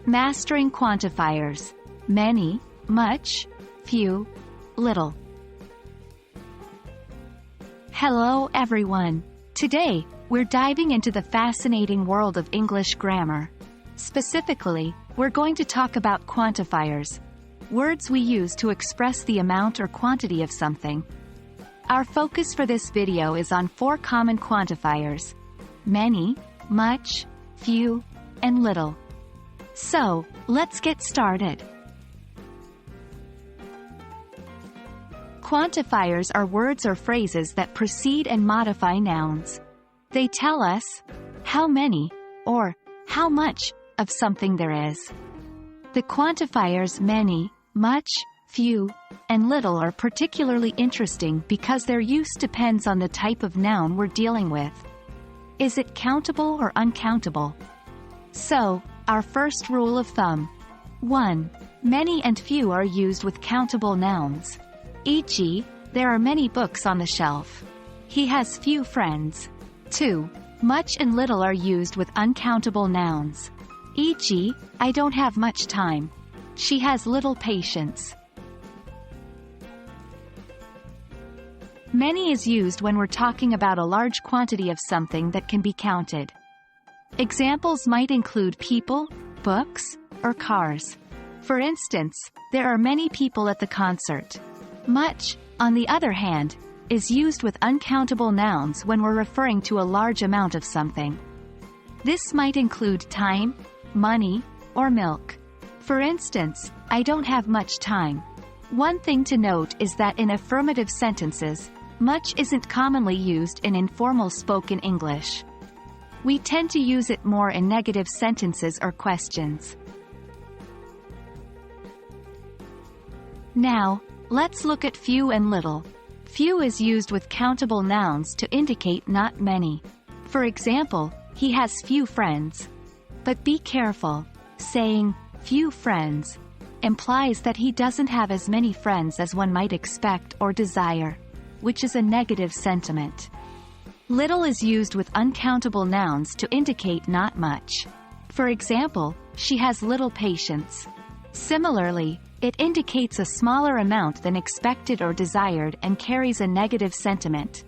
Mastering quantifiers: many, much, few, little. Hello everyone! Today, we're diving into the fascinating world of English grammar. Specifically, we're going to talk about quantifiers, words we use to express the amount or quantity of something. Our focus for this video is on 4 common quantifiers: many, much, few, and little. So, let's get started. Quantifiers are words or phrases that precede and modify nouns. They tell us how many, or how much, of something there is. The quantifiers many, much, few, and little are particularly interesting because their use depends on the type of noun we're dealing with. Is it countable or uncountable? So, our first rule of thumb. 1. Many and few are used with countable nouns. E.g., there are many books on the shelf. He has few friends. 2. Much and little are used with uncountable nouns. E.g., I don't have much time. She has little patience. Many is used when we're talking about a large quantity of something that can be counted. Examples might include people, books, or cars. For instance, there are many people at the concert. Much, on the other hand, is used with uncountable nouns when we're referring to a large amount of something. This might include time, money, or milk. For instance, I don't have much time. One thing to note is that in affirmative sentences, much isn't commonly used in informal spoken English. We tend to use it more in negative sentences or questions. Now, let's look at few and little. Few is used with countable nouns to indicate not many. For example, he has few friends. But be careful. Saying, few friends, implies that he doesn't have as many friends as one might expect or desire, which is a negative sentiment. Little is used with uncountable nouns to indicate not much. For example, she has little patience. Similarly, it indicates a smaller amount than expected or desired and carries a negative sentiment.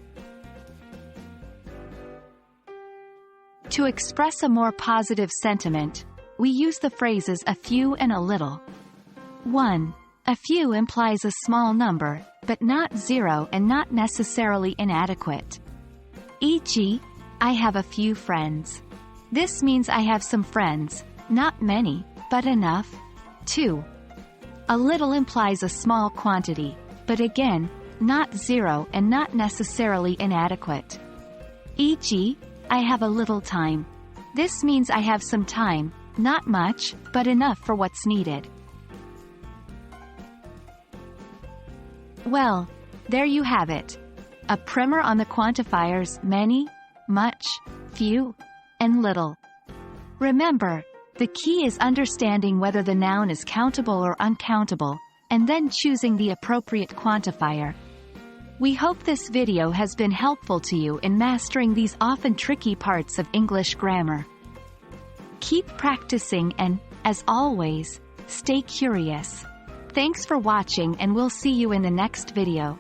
To express a more positive sentiment, we use the phrases a few and a little. 1. A few implies a small number, but not zero and not necessarily inadequate. E.g., I have a few friends. This means I have some friends, not many, but enough. 2. A little implies a small quantity, but again, not zero and not necessarily inadequate. E.g., I have a little time. This means I have some time, not much, but enough for what's needed. Well, there you have it. A primer on the quantifiers many, much, few, and little. Remember, the key is understanding whether the noun is countable or uncountable, and then choosing the appropriate quantifier. We hope this video has been helpful to you in mastering these often tricky parts of English grammar. Keep practicing and, as always, stay curious. Thanks for watching and we'll see you in the next video.